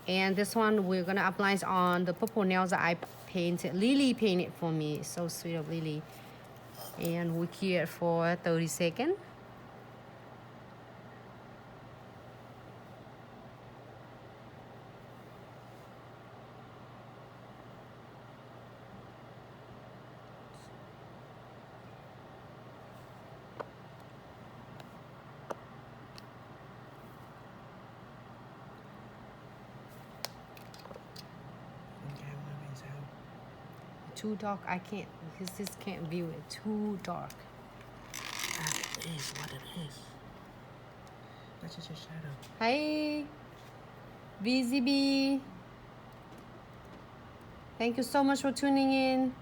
And this one we're gonna apply on the purple nails that I painted. Lily painted for me. It's so sweet of Lily. And we keep it for 30 seconds. Too dark, I can't, because this can't view it. Too dark. That is what it is. That's just a shadow. Hi, VZB. Thank you so much for tuning in.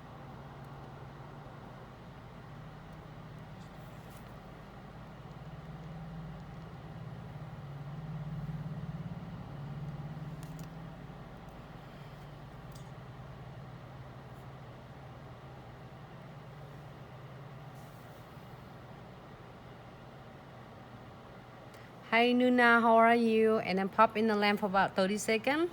Hi Nuna, how are you? And then pop in the lamp for about 30 seconds.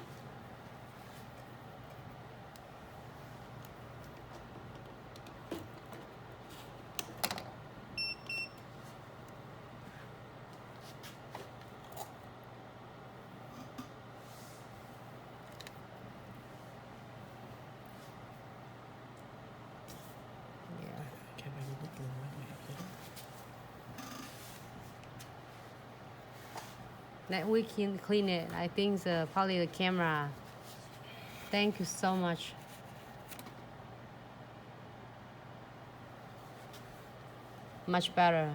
That we can clean it. I think it's probably the camera. Thank you so much. Much better.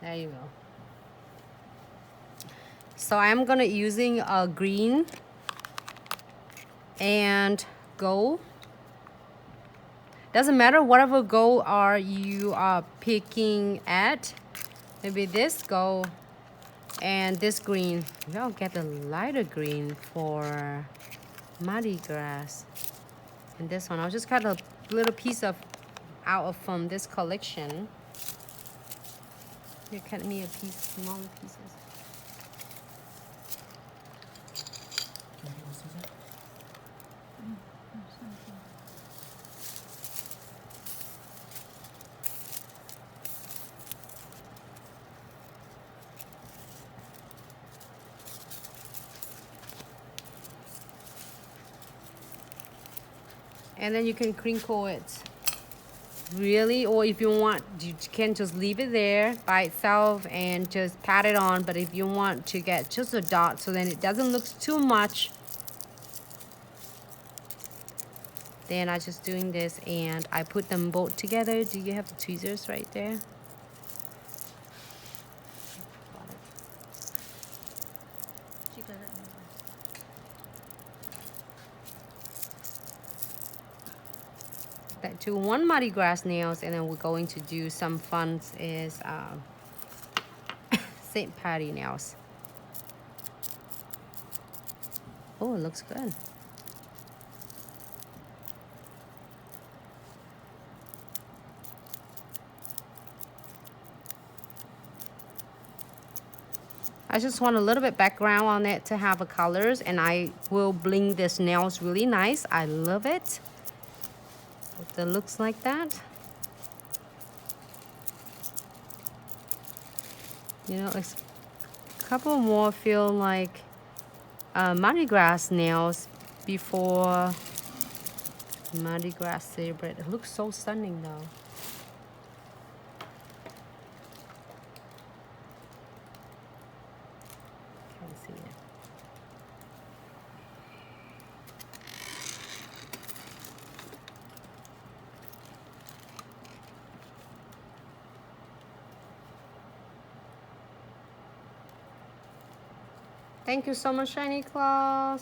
There you go. So I'm gonna using a green and gold. Doesn't matter whatever gold are you are picking at. Maybe this gold and this green. Y'all get the lighter green for Mardi Gras. And this one, I'll just cut a little piece of out from this collection. You cut me a piece, smaller pieces. And then you can crinkle it, really, or if you want, you can just leave it there by itself and just pat it on. But if you want to get just a dot so then it doesn't look too much, then I'm just doing this and I put them both together. Do you have the tweezers right there? That to one Mardi Gras nails, and then we're going to do some fun is St. Patty nails. Oh, it looks good. I just want a little bit background on it to have the colors, and I will bling this nails really nice. I love it. It looks like that. You know, it's a couple more feel like Mardi Gras nails before Mardi Gras celebrate. It looks so stunning though. Can't see it. Thank you so much, Shiny Claws.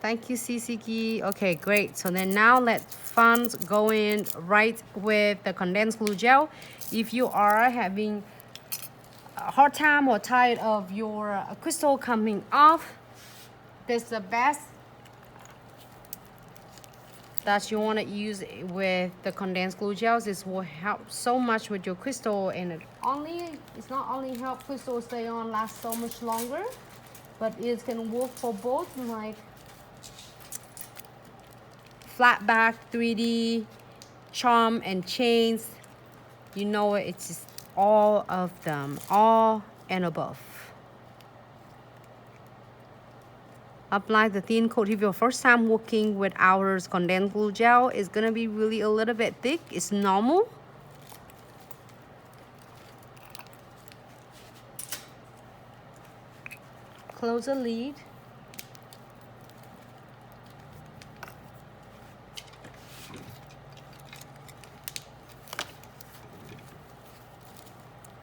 Thank you, CCK. Okay, great. So then now let funds go in right with the condensed glue gel. If you are having a hard time or tired of your crystal coming off, this is the best that you want to use with the condensed glue gels. This will help so much with your crystal, and it's not only help crystal stay on last so much longer, but it can work for both like flat back 3D charm and chains. You know it, it's just all of them, all and above. Apply the thin coat. If your first time working with our condensed glue gel, it's gonna be really a little bit thick. It's normal. Close the lid.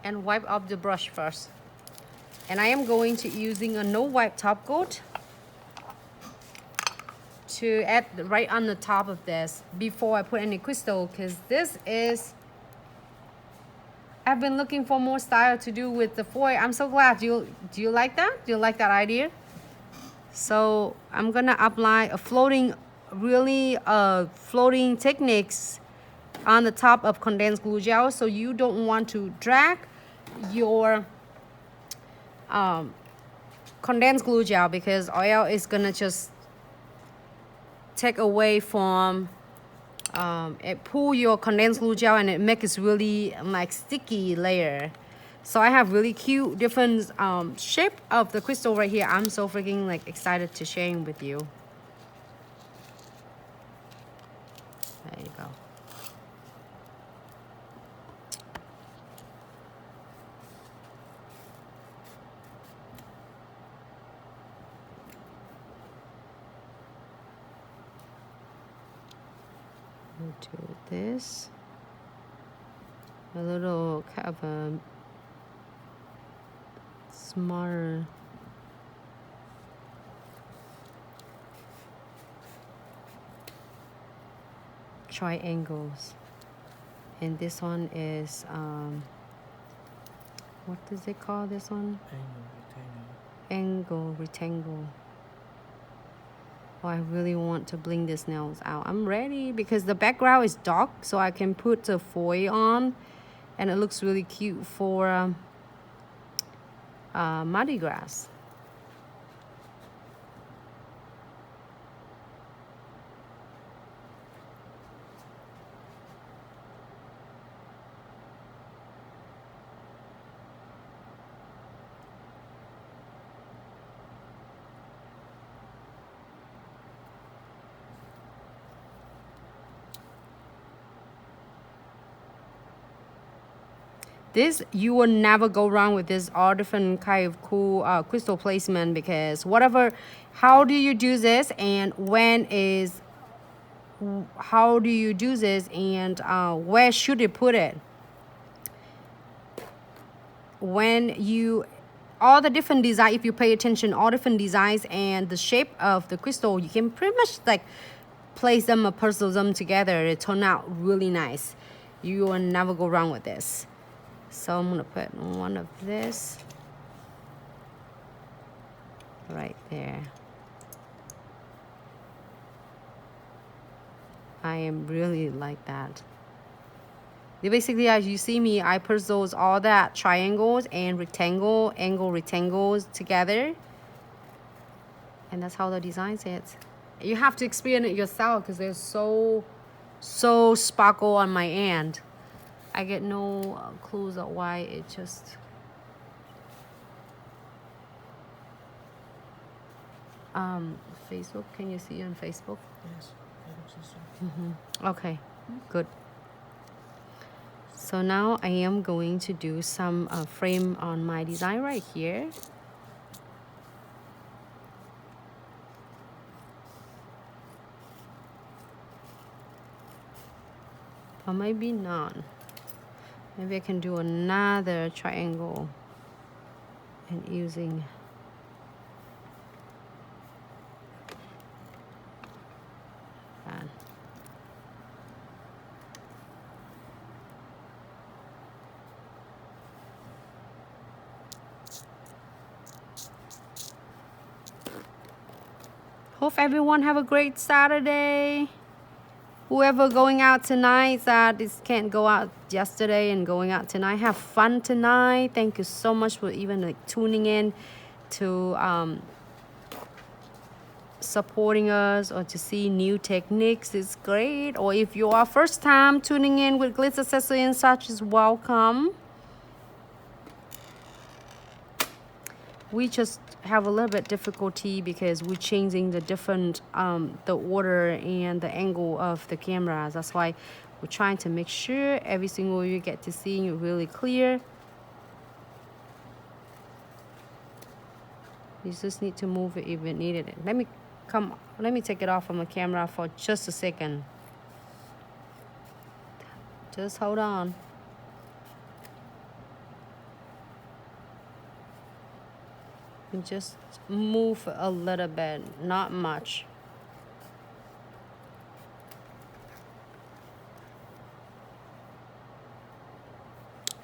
And wipe off the brush first. And I am going to using a no wipe top coat to add right on the top of this before I put any crystal, because this is, I've been looking for more style to do with the foil. I'm so glad. Do you like that? Do you like that idea? So I'm gonna apply a floating techniques on the top of condensed glue gel, so you don't want to drag your condensed glue gel, because oil is gonna just take away from it, pull your condensed glue gel, and it makes really like sticky layer. So I have really cute different shape of the crystal right here. I'm so freaking like excited to sharing with you. There you go. Do this, a little kind of a smaller triangles, and this one is what does it call this one? Angle rectangle. Oh, I really want to bling these nails out. I'm ready because the background is dark, so I can put the foil on, and it looks really cute for Mardi Gras. This, you will never go wrong with this all different kind of cool crystal placement, because whatever, how do you do this, and how do you do this, and where should you put it? When you, all the different design, if you pay attention, all different designs and the shape of the crystal, you can pretty much like place them or puzzle them together. It turn out really nice. You will never go wrong with this. So I'm gonna put one of this right there. I am really like that. Basically, as you see me, I puzzle all that triangles and rectangles together, and that's how the design is. You have to experience it yourself, because there's so sparkle on my end. I get no clues of why it just Facebook, can you see on Facebook? Yes, I don't see so. Okay, good. So now I am going to do some frame on my design right here. Or maybe not. Maybe I can do another triangle and using that. Hope everyone have a great Saturday. whoever going out tonight that can't go out yesterday and going out tonight, have fun tonight. Thank you so much for even like tuning in to supporting us or to see new techniques. It's great. Or if you are first time tuning in with Glitz Accessory and such, is welcome. We just have a little bit difficulty because we're changing the different the order and the angle of the cameras. That's why we're trying to make sure every single you get to see it really clear. You just need to move it if it needed it. Let me take it off from the camera for just a second. Just hold on. And just move a little bit, not much.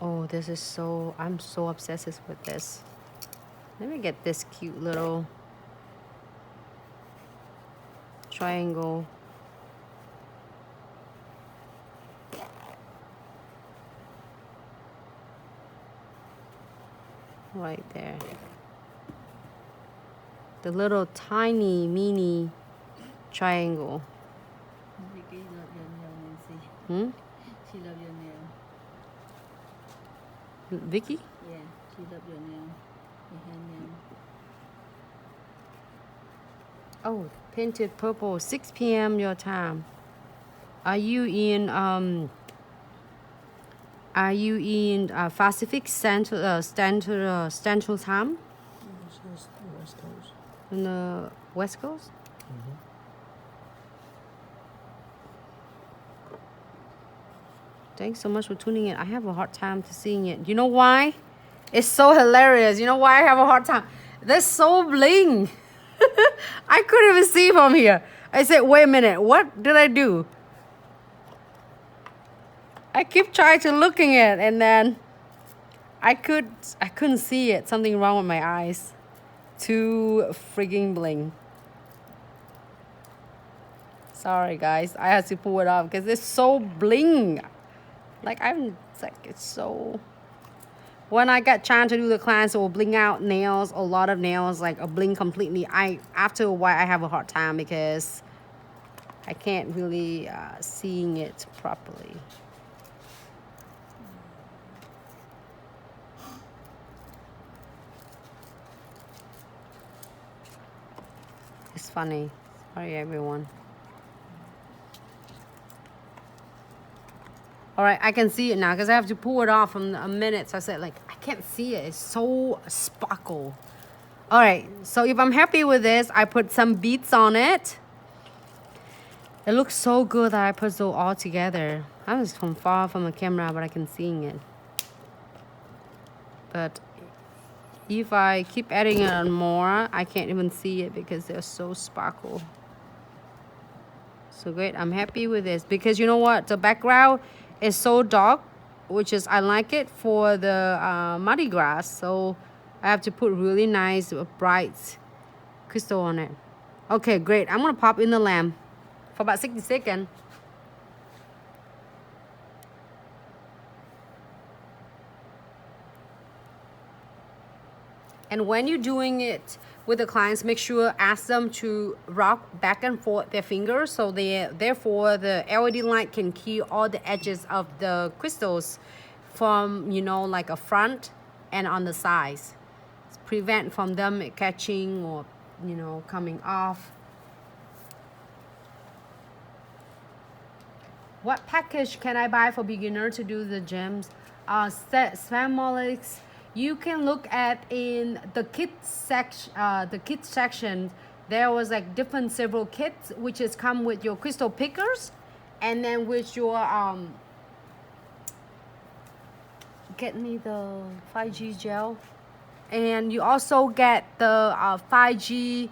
Oh, this is so, I'm so obsessed with this. Let me get this cute little triangle. Right there. The little tiny mini triangle. Vicky love your nail, Nancy. Hmm? She love your nail. Vicky? Yeah, she love your nail. Your hand nail. Oh, painted purple, 6 p.m. your time. Are you in Pacific Central Central time? This is the West Coast. In the West Coast? Thanks so much for tuning in. I have a hard time to seeing it. You know why? It's so hilarious. You know why I have a hard time? They're so bling. I couldn't even see from here. I said, wait a minute. What did I do? I keep trying to looking at it, and then I couldn't see it. Something wrong with my eyes. Too frigging bling. Sorry guys, I had to pull it off because it's so bling. Like it's so. When I get chance to do the clients, it will bling out nails, a lot of nails, like a bling completely. After a while I have a hard time because I can't really seeing it properly. It's funny. Sorry everyone. All right, I can see it now because I have to pull it off from a minute. So I said, like, I can't see it. It's so sparkle. All right, so if I'm happy with this, I put some beads on it. It looks so good that I put it all together. I was from far from the camera, but I can see it. But if I keep adding it on more, I can't even see it because they're so sparkle. So great, I'm happy with this because you know what? The background is so dark, which is I like it for the Mardi Gras. So I have to put really nice bright crystal on it. Okay, great. I'm gonna pop in the lamp for about 60 seconds. And when you're doing it with the clients, make sure ask them to rock back and forth their fingers so therefore the LED light can key all the edges of the crystals from, you know, like a front and on the sides. Prevent from them catching or, you know, coming off. What package can I buy for beginner to do the gems? Spamolics. You can look at in the kit section. There was like different several kits which is come with your crystal pickers, and then with your get me the 5G gel, and you also get the 5G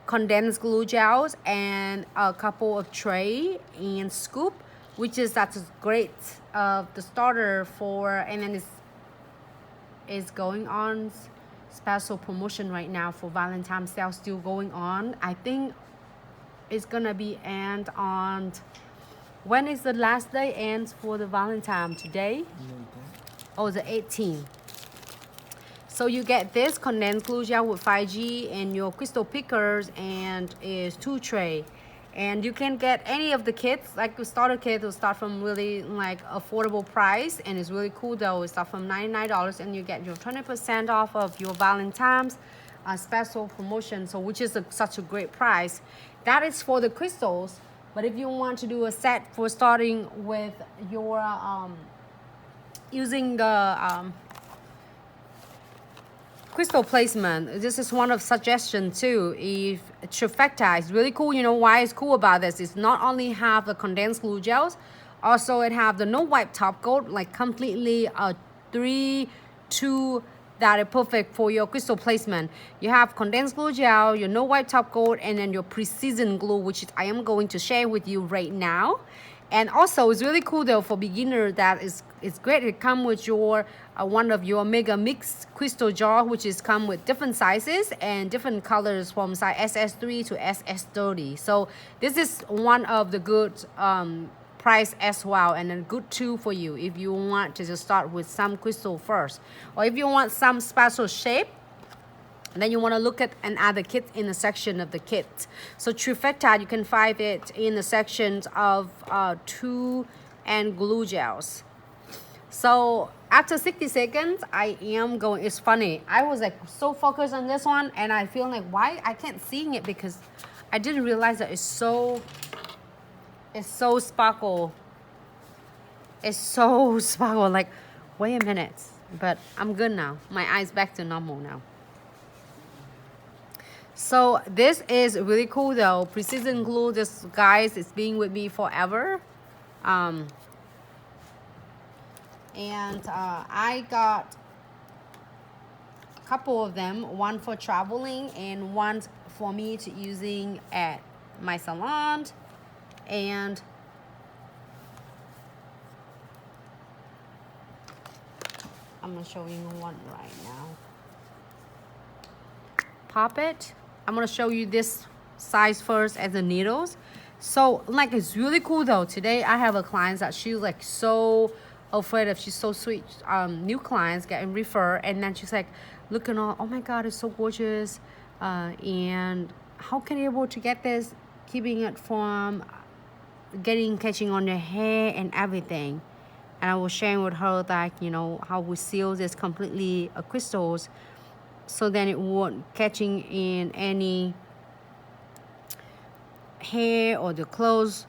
condensed glue gels and a couple of tray and scoop, which is that's great. The starter for, and then is going on special promotion right now for Valentine's sale still going on. I think it's gonna be end on When is the last day ends for the Valentine? Today? Oh, the 18th. So you get this condensed glue gel with 5G and your crystal pickers, and is 2 tray. And you can get any of the kits, like the starter kit will start from really like affordable price, and it's really cool though. It starts from $99 and you get your 20% off of your Valentine's special promotion, so which is such a great price. That is for the crystals. But if you want to do a set for starting with your using the crystal placement, this is one of suggestion too. If trifecta is really cool, you know why it's cool about this? It's not only have the condensed glue gels, also it have the no wipe top coat, like completely 3-2 that are perfect for your crystal placement. You have condensed glue gel, your no wipe top coat, and then your precision glue, which I am going to share with you right now. And also it's really cool though for beginner, that it's great. It come with your one of your mega mix crystal jar, which is come with different sizes and different colors from size SS3 to SS30. So this is one of the good price as well, and a good tool for you if you want to just start with some crystal first, or if you want some special shape. And then you want to look at another kit in the section of the kit. So trifecta, you can find it in the sections of 2 and glue gels. So after 60 seconds, I am going, it's funny, I was like so focused on this one, and I feel like why I can't see it, because I didn't realize that it's so sparkle. It's so sparkle, like wait a minute. But I'm good now, my eyes back to normal now. So this is really cool though. Precision glue, this guys, it's been with me forever. And I got a couple of them, one for traveling and one for me to using at my salon. And I'm gonna show you one right now. Pop it. I'm gonna show you this size first as the needles. So like it's really cool though. Today I have a client that she's like so afraid of, she's so sweet. New clients getting referred, and then she's like looking all, oh my god, it's so gorgeous. And how can you able to get this, keeping it from catching on your hair and everything. And I was sharing with her that, you know, how we seal this completely crystals, so then it won't catching in any hair or the clothes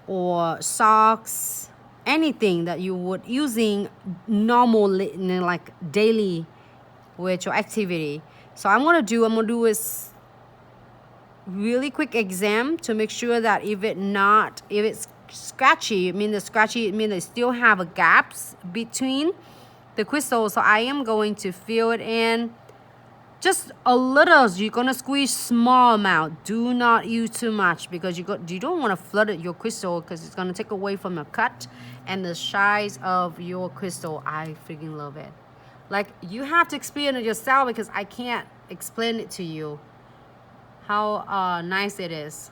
or socks, anything that you would using normally, like daily with your activity. So I'm gonna do is really quick exam to make sure that if it's scratchy, it still have a gaps between the crystals. So I am going to fill it in just a little. You're gonna squeeze small amount. Do not use too much, because you don't want to flood your crystal, because it's gonna take away from the cut and the size of your crystal. I freaking love it. Like, you have to experience it yourself, because I can't explain it to you how nice it is.